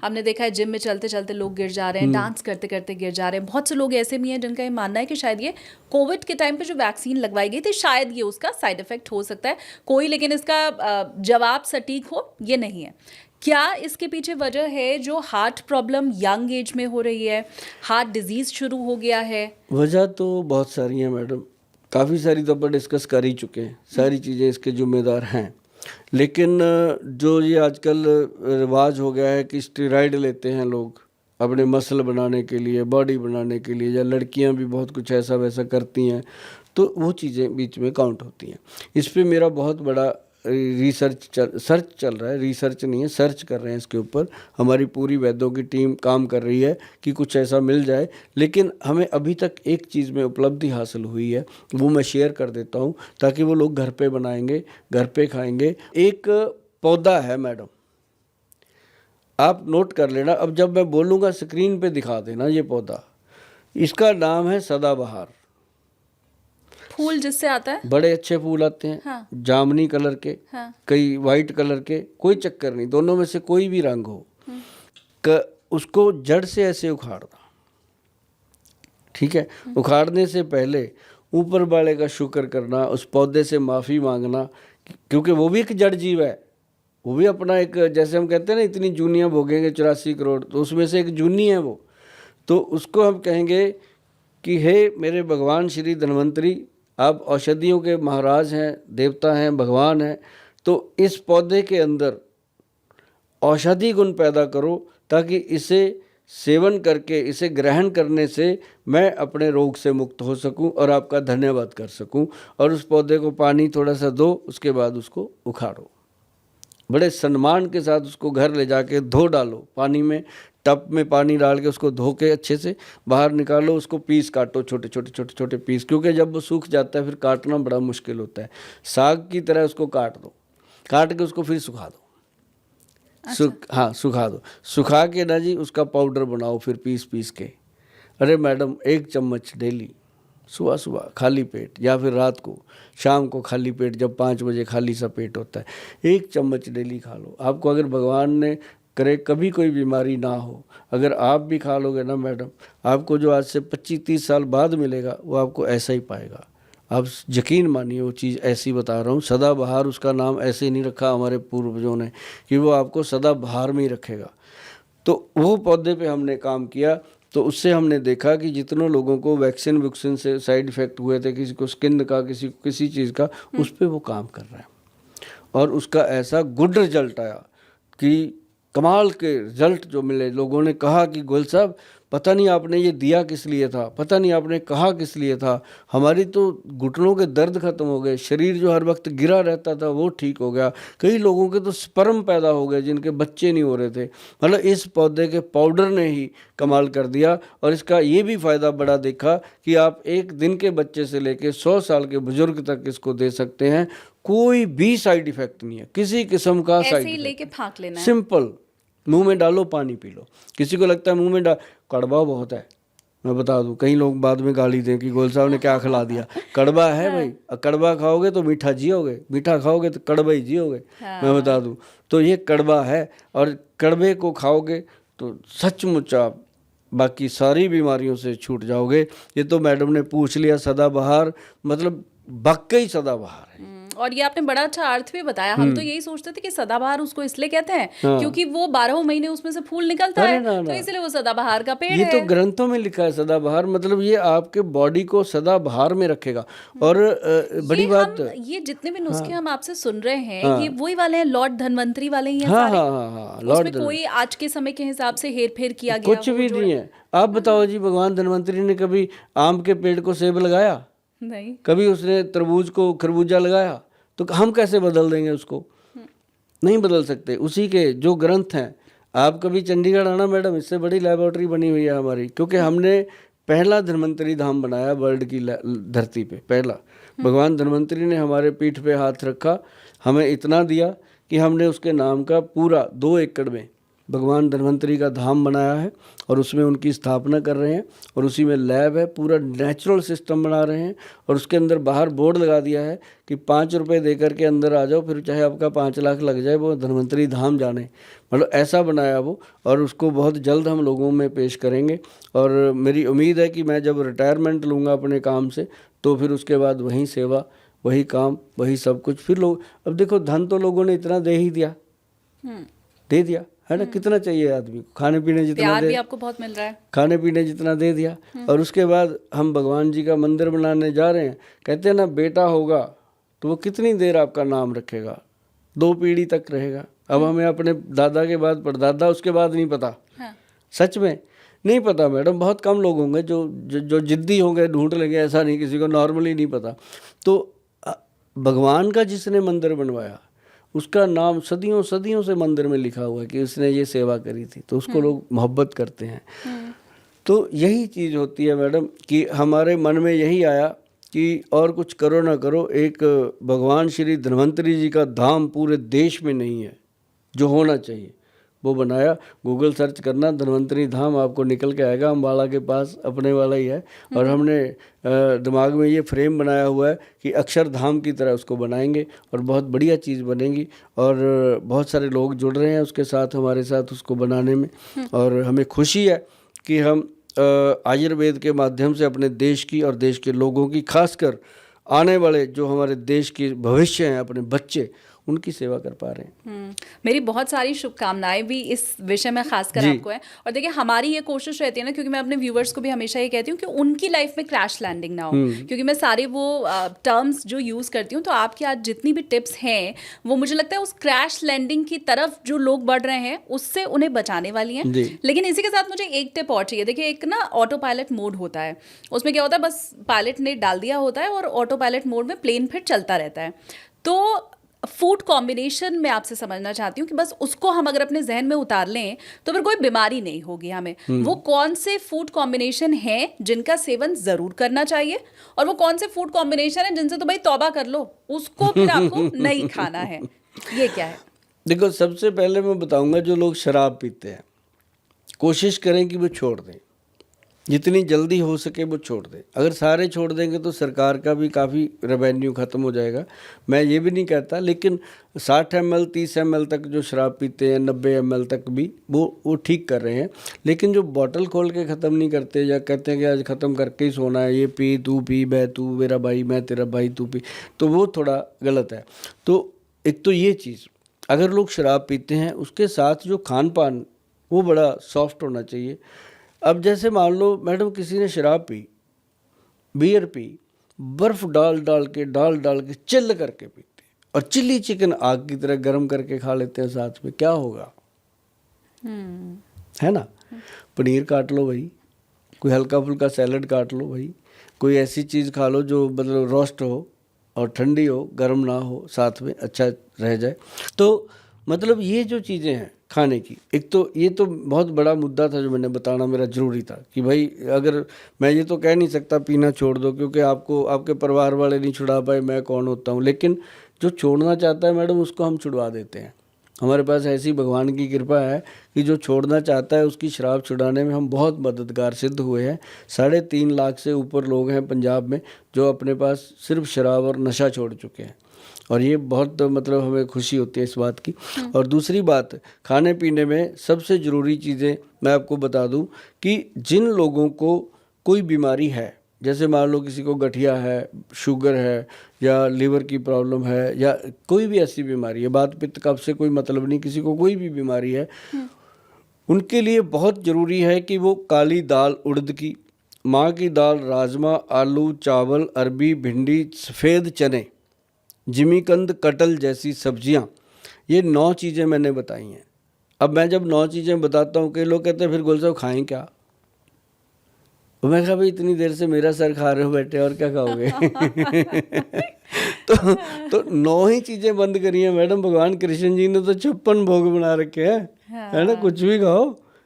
हमने देखा है जिम में चलते चलते लोग गिर जा रहे हैं, डांस करते करते गिर जा रहे हैं। बहुत से लोग ऐसे भी हैं जिनका ये मानना है कि शायद ये कोविड के टाइम पे जो वैक्सीन लगवाई गई थी शायद ये उसका साइड इफेक्ट हो सकता है कोई, लेकिन इसका जवाब सटीक हो ये नहीं है। क्या इसके पीछे वजह है जो हार्ट प्रॉब्लम यंग एज में हो रही है, हार्ट डिजीज शुरू हो गया है? वजह तो बहुत सारी हैं मैडम, काफ़ी सारी तो अपन डिस्कस कर ही चुके हैं, सारी चीज़ें इसके जिम्मेदार हैं। लेकिन जो ये आजकल रिवाज हो गया है कि स्टेरॉइड लेते हैं लोग अपने मसल बनाने के लिए, बॉडी बनाने के लिए, या लड़कियां भी बहुत कुछ ऐसा वैसा करती हैं, तो वो चीज़ें बीच में काउंट होती हैं। इस पे मेरा बहुत बड़ा सर्च चल रहा है, रिसर्च नहीं है, सर्च कर रहे हैं इसके ऊपर। हमारी पूरी वैद्यों की टीम काम कर रही है कि कुछ ऐसा मिल जाए। लेकिन हमें अभी तक एक चीज़ में उपलब्धि हासिल हुई है, वो मैं शेयर कर देता हूँ ताकि वो लोग घर पे बनाएंगे, घर पे खाएंगे। एक पौधा है मैडम, आप नोट कर लेना, अब जब मैं बोलूँगा स्क्रीन पे दिखा देना ये पौधा। इसका नाम है सदाबहार। फूल जिससे आता है, बड़े अच्छे फूल आते हैं। हाँ। जामनी कलर के, हाँ। कई वाइट कलर के, कोई चक्कर नहीं, दोनों में से कोई भी रंग हो। उसको जड़ से ऐसे उखाड़ना, ठीक है। उखाड़ने से पहले ऊपर वाले का शुक्र करना, उस पौधे से माफ़ी मांगना, क्योंकि वो भी एक जड़ जीव है, वो भी अपना एक, जैसे हम कहते हैं ना इतनी जूनियाँ भोगेंगे 84 करोड़, तो उसमें से एक जूनी है वो। तो उसको हम कहेंगे कि हे मेरे भगवान श्री धन्वंतरी, आप औषधियों के महाराज हैं, देवता हैं, भगवान हैं, तो इस पौधे के अंदर औषधि गुण पैदा करो ताकि इसे सेवन करके, इसे ग्रहण करने से मैं अपने रोग से मुक्त हो सकूं और आपका धन्यवाद कर सकूं। और उस पौधे को पानी थोड़ा सा दो, उसके बाद उसको उखाड़ो, बड़े सम्मान के साथ उसको घर ले जाके धो डालो पानी में, टब में पानी डाल के उसको धो के अच्छे से बाहर निकालो। उसको पीस काटो, छोटे छोटे छोटे छोटे पीस, क्योंकि जब वो सूख जाता है फिर काटना बड़ा मुश्किल होता है। साग की तरह उसको काट दो, काट के उसको फिर सुखा दो। हाँ, सुखा दो। सुखा के ना जी उसका पाउडर बनाओ फिर पीस पीस के। अरे मैडम 1 चम्मच डेली, सुबह सुबह खाली पेट, या फिर रात को, शाम को खाली पेट, जब 5 बजे खाली सा पेट होता है, 1 चम्मच डेली खा लो। आपको अगर भगवान ने करे कभी कोई बीमारी ना हो, अगर आप भी खा लोगे ना मैडम, आपको जो आज से 25-30 साल बाद मिलेगा वो आपको ऐसा ही पाएगा। आप यकीन मानिए, वो चीज़ ऐसी बता रहा हूँ। सदाबहार उसका नाम ऐसे नहीं रखा हमारे पूर्वजों ने कि वो आपको सदाबहार में ही रखेगा। तो वो पौधे पे हमने काम किया, तो उससे हमने देखा कि जितनों लोगों को वैक्सीन से साइड इफ़ेक्ट हुए थे, किसी को स्किन का, किसी चीज़ का, उस पर वो काम कर रहा है। और उसका ऐसा गुड रिजल्ट आया कि कमाल के रिजल्ट जो मिले। लोगों ने कहा कि गोयल साहब पता नहीं आपने ये दिया किस लिए था, पता नहीं आपने कहा किस लिए था, हमारी तो घुटनों के दर्द खत्म हो गए, शरीर जो हर वक्त गिरा रहता था वो ठीक हो गया, कई लोगों के तो स्पर्म पैदा हो गए जिनके बच्चे नहीं हो रहे थे। मतलब इस पौधे के पाउडर ने ही कमाल कर दिया। और इसका ये भी फ़ायदा बड़ा देखा कि आप 1 दिन के बच्चे से लेकर 100 साल के बुजुर्ग तक इसको दे सकते हैं, कोई भी साइड इफेक्ट नहीं है, किसी किस्म का साइड ऐसे ही इफेक्ट। लेके फाँक लेना है, सिंपल, मुंह में डालो, पानी पी लो। किसी को लगता है मुंह में कड़वा बहुत है, मैं बता दूं, कई लोग बाद में गाली दें कि गोयल साहब ने क्या खिला दिया। कड़वा है भाई, कड़वा खाओगे तो मीठा जियोगे, मीठा खाओगे तो कड़वा ही जियोगे। मैं बता दूं, तो ये कड़वा है, और कड़वे को खाओगे तो सचमुच आप बाकी सारी बीमारियों से छूट जाओगे। ये तो मैडम ने पूछ लिया, सदाबहार मतलब वाकई सदाबहार है। और ये आपने बड़ा अच्छा अर्थ भी बताया। हम तो यही सोचते थे कि सदाबहार उसको इसलिए कहते हैं क्योंकि वो 12 महीने उसमें से फूल निकलता है, तो इसलिए वो सदाबहार का पेड़ है। ये तो ग्रंथों में लिखा है सदाबहार, मतलब ये आपके बॉडी को सदाबहार में रखेगा। और बड़ी बात, ये जितने भी नुस्खे हम आपसे सुन रहे हैं, ये वही वाले हैं, लॉर्ड धन्वंतरी वाले ही हैं सारे। हाँ, उसमें कोई आज के समय के हिसाब से हेर फेर किया गया कुछ भी नहीं है। आप बताओ जी, भगवान धन्वंतरी ने कभी आम के पेड़ को सेब लगाया? नहीं। कभी उसने तरबूज को खरबूजा लगाया? तो हम कैसे बदल देंगे उसको? नहीं बदल सकते। उसी के जो ग्रंथ हैं, आप कभी चंडीगढ़ आना मैडम, इससे बड़ी लेबोरेटरी बनी हुई है हमारी, क्योंकि हमने पहला धन्वंतरी धाम बनाया वर्ल्ड की धरती पे, पहला। भगवान धन्वंतरी ने हमारे पीठ पे हाथ रखा, हमें इतना दिया कि हमने उसके नाम का पूरा 2 एकड़ में भगवान धन्वंतरी का धाम बनाया है और उसमें उनकी स्थापना कर रहे हैं और उसी में लैब है, पूरा नेचुरल सिस्टम बना रहे हैं और उसके अंदर बाहर बोर्ड लगा दिया है कि 5 रुपये दे करके अंदर आ जाओ, फिर चाहे आपका 5 लाख लग जाए, वो धन्वंतरी धाम जाने, मतलब ऐसा बनाया वो। और उसको बहुत जल्द हम लोगों में पेश करेंगे और मेरी उम्मीद है कि मैं जब रिटायरमेंट लूँगा अपने काम से तो फिर उसके बाद वही सेवा, वही काम, वही सब कुछ। फिर लोग, अब देखो धन तो लोगों ने इतना दे ही दिया, दे दिया है ना, कितना चाहिए आदमी को, खाने पीने जितना प्यार दे, भी आपको बहुत मिल रहा है, खाने पीने जितना दे दिया। और उसके बाद हम भगवान जी का मंदिर बनाने जा रहे हैं, कहते हैं ना बेटा होगा तो वो कितनी देर आपका नाम रखेगा, 2 पीढ़ी तक रहेगा। अब हमें अपने दादा के बाद परदादा, उसके बाद नहीं पता। हाँ। सच में नहीं पता मैडम, बहुत कम लोग होंगे जो जिद्दी होंगे, ढूंढ लेंगे, ऐसा नहीं, किसी को नॉर्मली नहीं पता। तो भगवान का जिसने मंदिर बनवाया उसका नाम सदियों सदियों से मंदिर में लिखा हुआ है कि उसने ये सेवा करी थी, तो उसको लोग मोहब्बत करते हैं। तो यही चीज़ होती है मैडम कि हमारे मन में यही आया कि और कुछ करो ना करो, एक भगवान श्री धन्वंतरी जी का धाम पूरे देश में नहीं है जो होना चाहिए, वो बनाया। गूगल सर्च करना धन्वंतरी धाम, आपको निकल के आएगा, अम्बाला के पास अपने वाला ही है। और हमने दिमाग में ये फ्रेम बनाया हुआ है कि अक्षरधाम की तरह उसको बनाएंगे और बहुत बढ़िया चीज़ बनेगी। और बहुत सारे लोग जुड़ रहे हैं उसके साथ, हमारे साथ उसको बनाने में। और हमें खुशी है कि हम आयुर्वेद के माध्यम से अपने देश की और देश के लोगों की, खासकर आने वाले जो हमारे देश के भविष्य हैं, अपने बच्चे, उनकी सेवा कर पा रहे हैं। मेरी बहुत सारी शुभकामनाएं भी इस विषय में खासकर आपको है। और देखिए हमारी ये कोशिश रहती है ना, क्योंकि मैं अपने व्यूवर्स को भी हमेशा ये कहती हूँ कि उनकी लाइफ में क्रैश लैंडिंग ना हो, क्योंकि मैं सारे वो टर्म्स जो यूज़ करती हूँ, तो आपकी आज जितनी भी टिप्स हैं वो मुझे लगता है उस क्रैश लैंडिंग की तरफ जो लोग बढ़ रहे हैं उससे उन्हें बचाने वाली हैं। लेकिन इसी के साथ मुझे एक टिप और चाहिए। देखिए एक ना ऑटो पायलट मोड होता है, उसमें क्या होता है, बस पायलट ने डाल दिया होता है और ऑटो पायलट मोड में प्लेन फिर चलता रहता है। तो फूड कॉम्बिनेशन में आपसे समझना चाहती हूँ कि बस उसको हम अगर अपने जहन में उतार लें तो फिर कोई बीमारी नहीं होगी हमें। वो कौन से फूड कॉम्बिनेशन हैं जिनका सेवन जरूर करना चाहिए, और वो कौन से फूड कॉम्बिनेशन है जिनसे तो भाई तौबा कर लो, उसको फिर आपको नहीं खाना है, ये क्या है? देखो सबसे पहले मैं बताऊंगा, जो लोग शराब पीते हैं कोशिश करें कि वो छोड़ दें, जितनी जल्दी हो सके वो छोड़ दें। अगर सारे छोड़ देंगे तो सरकार का भी काफ़ी रेवेन्यू ख़त्म हो जाएगा। मैं ये भी नहीं कहता, लेकिन 60 ml 30 ml तक जो शराब पीते हैं, 90 ml तक भी वो ठीक कर रहे हैं। लेकिन जो बॉटल खोल के ख़त्म नहीं करते या कहते हैं कि आज ख़त्म करके ही सोना है, ये पी तू पी, मैं तू मेरा भाई, मैं तेरा भाई तू पी, तो वो थोड़ा गलत है। तो एक तो ये चीज़, अगर लोग शराब पीते हैं उसके साथ जो खान पान वो बड़ा सॉफ्ट होना चाहिए। अब जैसे मान लो मैडम किसी ने शराब पी, बियर पी, बर्फ़ डाल डाल के चिल्ल करके पीते, और चिल्ली चिकन आग की तरह गर्म करके खा लेते हैं साथ में, क्या होगा? है ना? पनीर काट लो भाई, कोई हल्का फुल्का सैलड काट लो भाई, कोई ऐसी चीज़ खा लो जो मतलब रोस्ट हो और ठंडी हो, गर्म ना हो, साथ में अच्छा रह जाए। तो मतलब ये जो चीज़ें हैं खाने की, एक तो ये तो बहुत बड़ा मुद्दा था जो मैंने बताना मेरा ज़रूरी था कि भाई अगर मैं ये तो कह नहीं सकता पीना छोड़ दो, क्योंकि आपको आपके परिवार वाले नहीं छुड़ा पाए, मैं कौन होता हूँ। लेकिन जो छोड़ना चाहता है मैडम उसको हम छुड़वा देते हैं। हमारे पास ऐसी भगवान की कृपा है कि जो छोड़ना चाहता है उसकी शराब छुड़ाने में हम बहुत मददगार सिद्ध हुए हैं। 3.5 लाख से ऊपर लोग हैं पंजाब में जो अपने पास सिर्फ शराब और नशा छोड़ चुके हैं, और ये बहुत मतलब हमें खुशी होती है इस बात की। और दूसरी बात, खाने पीने में सबसे ज़रूरी चीज़ें मैं आपको बता दूं कि जिन लोगों को कोई बीमारी है, जैसे मान लो किसी को गठिया है, शुगर है, या लीवर की प्रॉब्लम है, या कोई भी ऐसी बीमारी है, बात पित्त कफ से कोई मतलब नहीं, किसी को कोई भी बीमारी है, उनके लिए बहुत ज़रूरी है कि वो काली दाल उड़द की, माँ की दाल, राजमा, आलू, चावल, अरबी, भिंडी, सफ़ेद चने, जिमीकंद, कटल जैसी सब्जियां, ये 9 चीज़ें मैंने बताई हैं। अब मैं जब 9 चीज़ें बताता हूँ, कई लोग कहते हैं फिर गुल साहब खाएं क्या? तो मैं कहा भाई इतनी देर से मेरा सर खा रहे हो बैठे, और क्या खाओगे? तो 9 ही चीज़ें बंद करी हैं मैडम। भगवान कृष्ण जी ने तो 56 भोग बना रखे हैं, है ना? कुछ भी खाओ,